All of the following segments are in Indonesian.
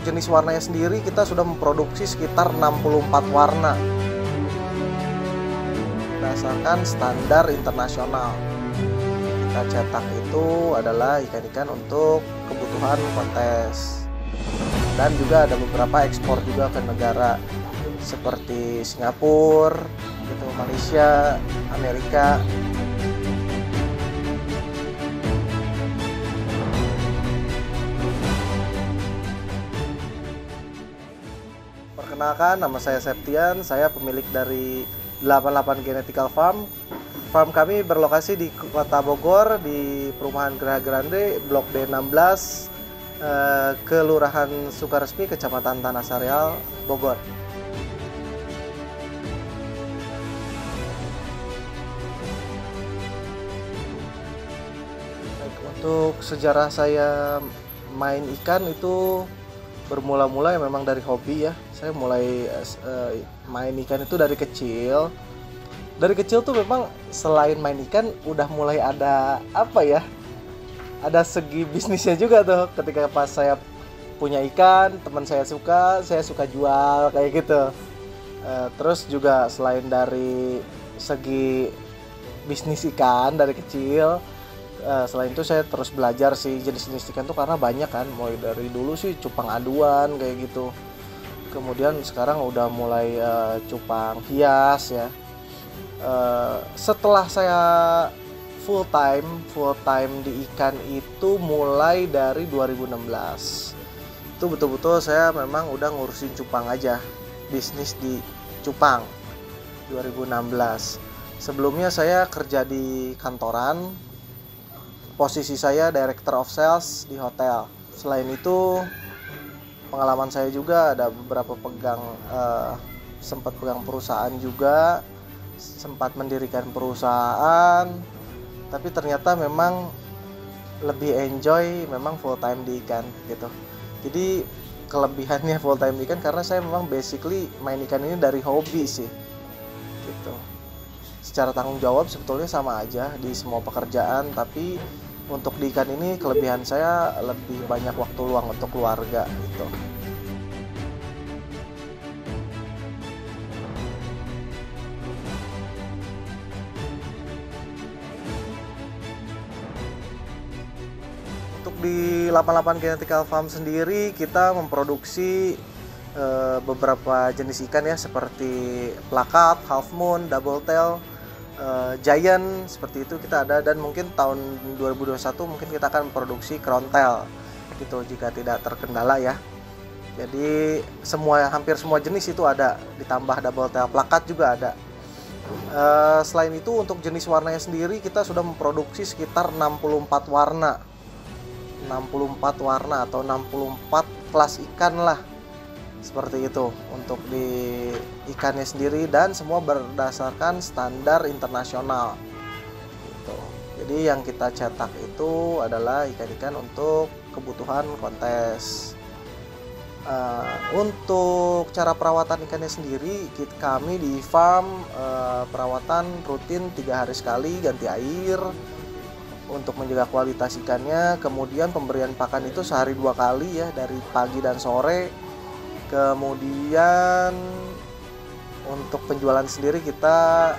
jenis warnanya sendiri kita sudah memproduksi sekitar 64 warna berdasarkan standar internasional. Kita cetak itu adalah ikan-ikan untuk kebutuhan kontes, dan juga ada beberapa ekspor juga ke negara seperti Singapura, gitu, Malaysia, Amerika. Perkenalkan, nama saya Septian, saya pemilik dari 88 Genetical Farm. Farm kami berlokasi di Kota Bogor, di Perumahan Geraha Grande, Blok D16, Kelurahan Sukaresmi, Kecamatan Tanah Sareal, Bogor. Untuk sejarah saya main ikan itu bermula-mula memang dari hobi ya. Saya mulai main ikan itu dari kecil. Dari kecil tuh memang selain main ikan udah mulai ada apa ya? Ada segi bisnisnya juga tuh. Ketika pas saya punya ikan, teman saya suka jual kayak gitu. Terus juga selain dari segi bisnis ikan dari kecil, selain itu saya terus belajar sih jenis-jenis ikan tuh karena banyak kan. Mulai dari dulu sih cupang aduan kayak gitu. Kemudian sekarang udah mulai cupang hias ya. Setelah saya full time di ikan itu mulai dari 2016. Itu betul-betul saya memang udah ngurusin cupang aja, bisnis di cupang 2016. Sebelumnya saya kerja di kantoran, posisi saya Director of Sales di hotel. Selain itu pengalaman saya juga ada beberapa sempat pegang perusahaan juga, sempat mendirikan perusahaan, tapi ternyata memang lebih enjoy memang full time di ikan gitu. Jadi kelebihannya full time di ikan karena saya memang basically main ikan ini dari hobi sih gitu. Secara tanggung jawab sebetulnya sama aja di semua pekerjaan, tapi untuk di ikan ini kelebihan saya lebih banyak waktu luang untuk keluarga gitu. Untuk di 88 Genetical Farm sendiri kita memproduksi beberapa jenis ikan ya, seperti plakat, half moon, double tail, giant, seperti itu kita ada. Dan mungkin tahun 2021 mungkin kita akan memproduksi crown tail gitu jika tidak terkendala ya. Jadi hampir semua jenis itu ada, ditambah double tail, plakat juga ada. Selain itu untuk jenis warnanya sendiri kita sudah memproduksi sekitar 64 warna atau 64 kelas ikan lah, seperti itu untuk di ikannya sendiri, dan semua berdasarkan standar internasional gitu. Jadi yang kita cetak itu adalah ikan-ikan untuk kebutuhan kontes. Untuk cara perawatan ikannya sendiri, kami di farm perawatan rutin 3 hari sekali, ganti air untuk menjaga kualitas ikannya. Kemudian pemberian pakan itu sehari 2 kali ya, dari pagi dan sore. Kemudian untuk penjualan sendiri kita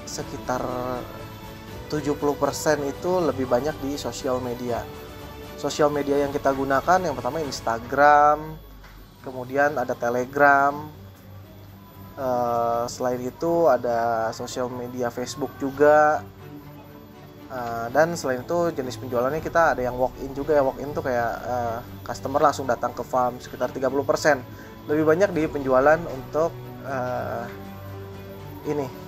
sekitar 70% itu lebih banyak di sosial media. Sosial media yang kita gunakan yang pertama Instagram, kemudian ada Telegram, selain itu ada sosial media Facebook juga. Dan selain itu jenis penjualannya kita ada yang walk-in juga ya. Walk-in tuh kayak customer langsung datang ke farm, sekitar 30%. Lebih banyak di penjualan untuk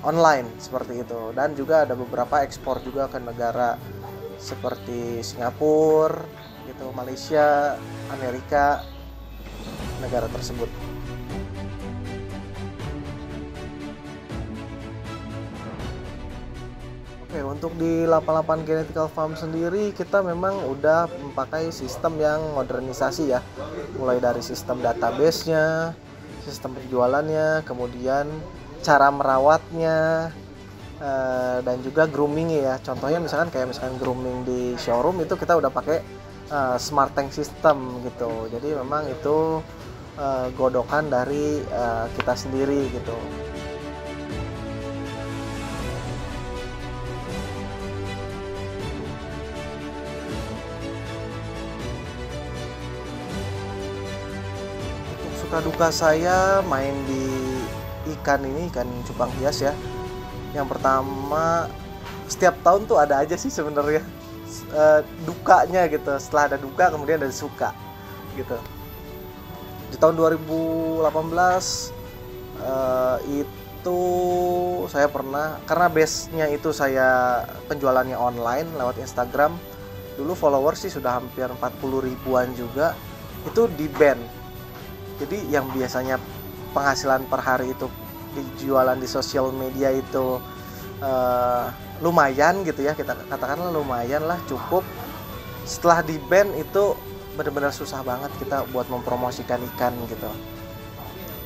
online seperti itu. Dan juga ada beberapa ekspor juga ke negara seperti Singapura gitu, Malaysia, Amerika, negara tersebut. Oke, untuk di 88 Genetical Farm sendiri kita memang udah memakai sistem yang modernisasi ya. Mulai dari sistem database-nya, sistem penjualannya, kemudian cara merawatnya, dan juga grooming ya. Contohnya misalkan grooming di showroom itu kita udah pakai smart tank system gitu. Jadi memang itu godokan dari kita sendiri gitu. Untuk suka duka saya main di ikan ini, ikan cupang hias ya. Yang pertama, setiap tahun tuh ada aja sih sebenarnya dukanya gitu. Setelah ada duka kemudian ada suka gitu. Di tahun 2018 itu saya pernah, karena base-nya itu saya penjualannya online lewat Instagram. Dulu followers sih sudah hampir 40 ribuan juga. Itu di ban. Jadi yang biasanya penghasilan per hari itu dijualan di sosial media itu lumayan gitu ya, kita katakanlah lumayan lah, cukup. Setelah di ban itu benar-benar susah banget kita buat mempromosikan ikan gitu.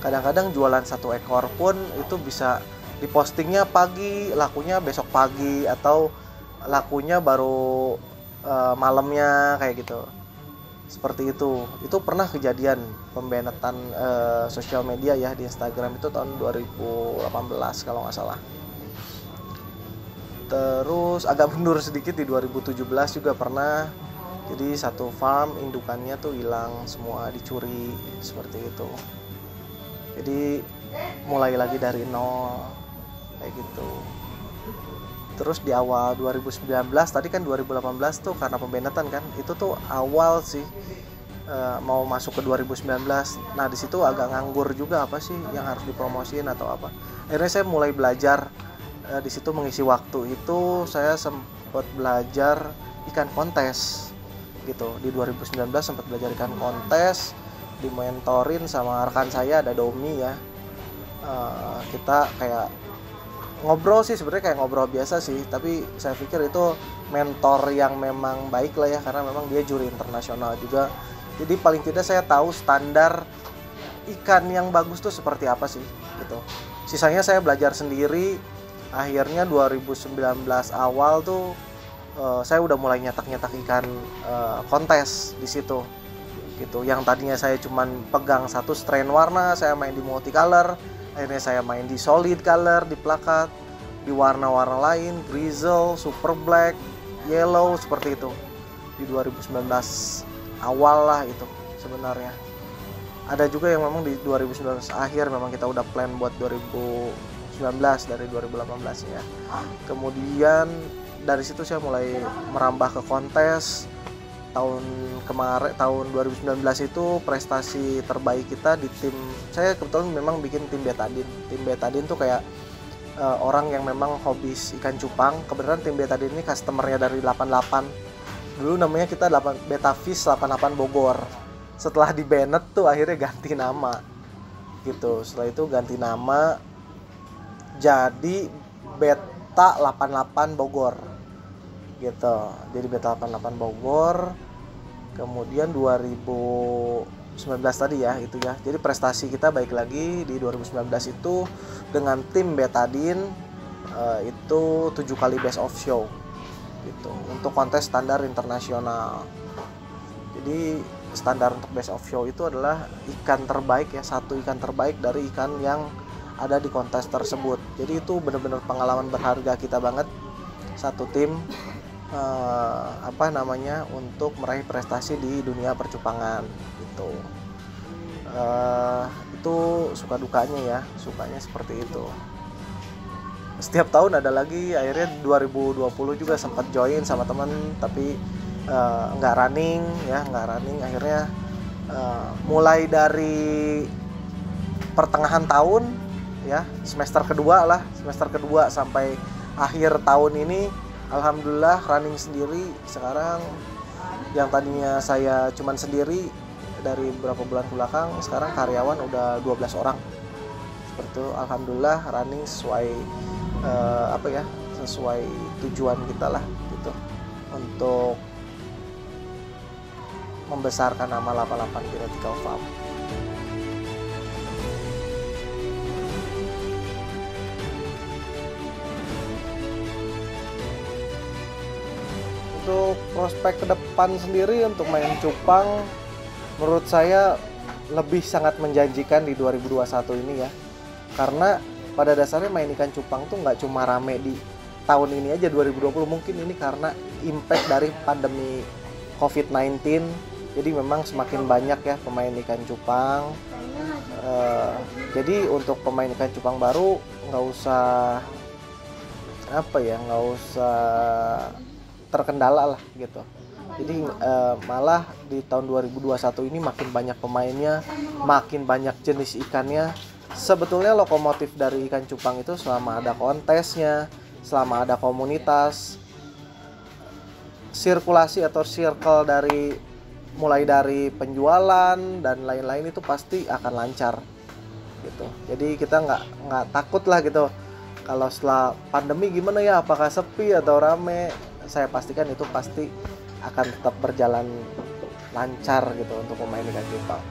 Kadang-kadang jualan 1 ekor pun itu bisa dipostingnya pagi, lakunya besok pagi, atau lakunya baru malamnya kayak gitu. Seperti itu. Itu pernah kejadian pembanetan sosial media ya di Instagram itu tahun 2018 kalau nggak salah. Terus agak mundur sedikit di 2017 juga pernah. Jadi satu farm indukannya tuh hilang semua, dicuri seperti itu. Jadi mulai lagi dari nol kayak gitu. Terus di awal 2019, tadi kan 2018 tuh karena pembanetan kan, itu tuh awal sih mau masuk ke 2019. Nah di situ agak nganggur juga, apa sih yang harus dipromosiin atau apa. Akhirnya saya mulai belajar di situ mengisi waktu. Itu saya sempat belajar ikan kontes gitu. Di 2019 sempat belajar ikan kontes, dimentorin sama rekan saya, ada Domi ya. Kita kayak ngobrol sih, sebenarnya kayak ngobrol biasa sih, tapi saya pikir itu mentor yang memang baik lah ya, karena memang dia juri internasional juga. Jadi paling tidak saya tahu standar ikan yang bagus tuh seperti apa sih gitu. Sisanya saya belajar sendiri. Akhirnya 2019 awal tuh saya udah mulai nyetak ikan kontes di situ gitu. Yang tadinya saya cuman pegang satu strain warna, saya main di multicolor. Akhirnya saya main di solid color, di plakat, di warna-warna lain, grizzle, super black, yellow, seperti itu. Di 2019 awal lah itu sebenarnya. Ada juga yang memang di 2019 akhir memang kita udah plan buat 2019 dari 2018 ya. Kemudian dari situ saya mulai merambah ke kontes. Tahun 2019 itu prestasi terbaik kita di tim, saya kebetulan memang bikin tim betadine. Tim betadine tuh kayak orang yang memang hobis ikan cupang. Kebetulan tim betadine ini customernya dari 88. Dulu namanya kita Betafish 88 Bogor. Setelah di Bennett tuh akhirnya ganti nama gitu. Setelah itu ganti nama jadi Beta 88 Bogor gitu. Jadi Beta 88 Bogor. Kemudian 2019 tadi ya itu ya. Jadi prestasi kita baik lagi di 2019 itu dengan tim betadine itu 7 kali best of show gitu untuk kontes standar internasional. Jadi standar untuk best of show itu adalah ikan terbaik ya, satu ikan terbaik dari ikan yang ada di kontes tersebut. Jadi itu benar-benar pengalaman berharga kita banget, satu tim untuk meraih prestasi di dunia percupangan gitu. Itu suka dukanya ya, sukanya seperti itu. Setiap tahun ada lagi. Akhirnya 2020 juga sempat join sama teman, tapi nggak running. Akhirnya mulai dari pertengahan tahun ya, semester kedua sampai akhir tahun ini alhamdulillah running sendiri. Sekarang yang tadinya saya cuman sendiri dari beberapa bulan belakang, sekarang karyawan udah 12 orang. Seperti itu, alhamdulillah running sesuai sesuai tujuan kita lah gitu, untuk membesarkan nama 88 Theoretical Farm. Untuk prospek ke depan sendiri untuk main cupang menurut saya lebih sangat menjanjikan di 2021 ini ya. Karena pada dasarnya main ikan cupang tuh nggak cuma rame di tahun ini aja 2020, mungkin ini karena impact dari pandemi COVID-19. Jadi memang semakin banyak ya pemain ikan cupang. Jadi untuk pemain ikan cupang baru nggak usah terkendala lah gitu. Jadi malah di tahun 2021 ini makin banyak pemainnya, makin banyak jenis ikannya. Sebetulnya lokomotif dari ikan cupang itu selama ada kontesnya, selama ada komunitas, sirkulasi atau circle mulai dari penjualan dan lain-lain itu pasti akan lancar gitu. Jadi kita nggak takut lah gitu. Kalau setelah pandemi gimana ya, apakah sepi atau rame? Saya pastikan itu pasti akan tetap berjalan lancar gitu untuk pemain ikan cupang.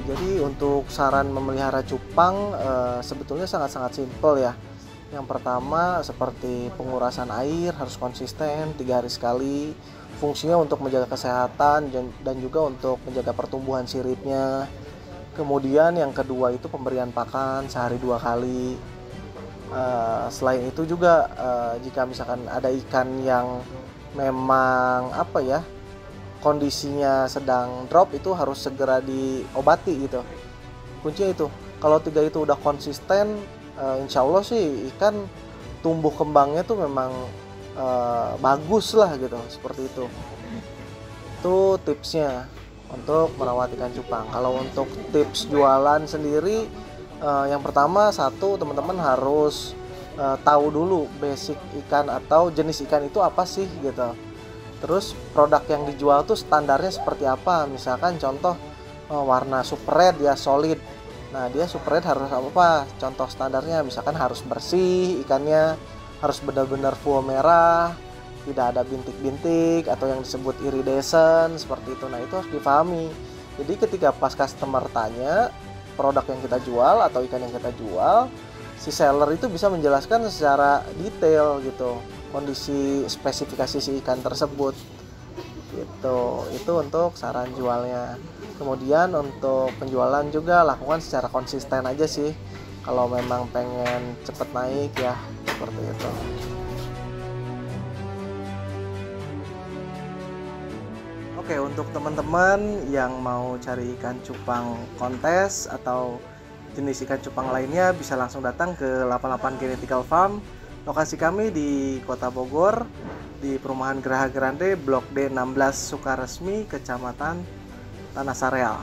Jadi untuk saran memelihara cupang sebetulnya sangat-sangat simpel ya. Yang pertama seperti pengurasan air harus konsisten 3 hari sekali. Fungsinya untuk menjaga kesehatan dan juga untuk menjaga pertumbuhan siripnya. Kemudian yang kedua itu pemberian pakan sehari 2 kali. Selain itu juga jika misalkan ada ikan yang memang kondisinya sedang drop, itu harus segera diobati gitu. Kuncinya itu, kalau 3 itu udah konsisten, insya Allah sih ikan tumbuh kembangnya tuh memang bagus lah gitu, seperti itu. Itu tipsnya untuk merawat ikan cupang. Kalau untuk tips jualan sendiri, yang pertama teman-teman harus tahu dulu basic ikan atau jenis ikan itu apa sih gitu. Terus produk yang dijual tuh standarnya seperti apa? Misalkan contoh warna super red ya solid. Nah dia super red harus apa? Contoh standarnya misalkan harus bersih ikannya, harus benar-benar full merah, tidak ada bintik-bintik atau yang disebut iridescent seperti itu. Nah itu harus dipahami. Jadi ketika pas customer tanya produk yang kita jual atau ikan yang kita jual, si seller itu bisa menjelaskan secara detail gitu kondisi spesifikasi si ikan tersebut gitu. Itu untuk saran jualnya. Kemudian untuk penjualan juga lakukan secara konsisten aja sih kalau memang pengen cepet naik ya, seperti itu. Oke, untuk teman-teman yang mau cari ikan cupang kontes atau jenis ikan cupang lainnya bisa langsung datang ke 88 Genetical Farm. Lokasi kami di Kota Bogor, di Perumahan Geraha Grande, Blok D16 Sukaresmi, Kecamatan Tanah Sareal.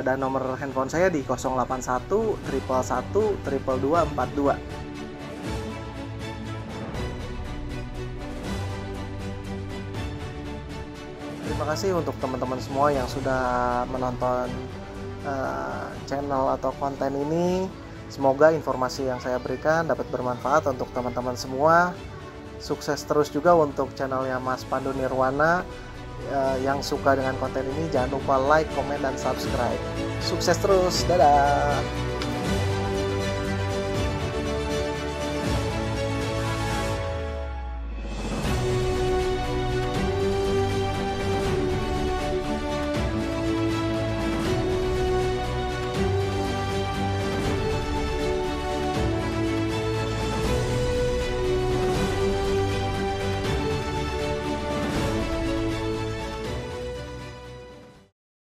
Dan nomor handphone saya di 081 111 222 42. Terima kasih untuk teman-teman semua yang sudah menonton channel atau konten ini. Semoga informasi yang saya berikan dapat bermanfaat untuk teman-teman semua. Sukses terus juga untuk channelnya Mas Pandu Nirwana. Yang suka dengan konten ini jangan lupa like, komen, dan subscribe. Sukses terus, dadah.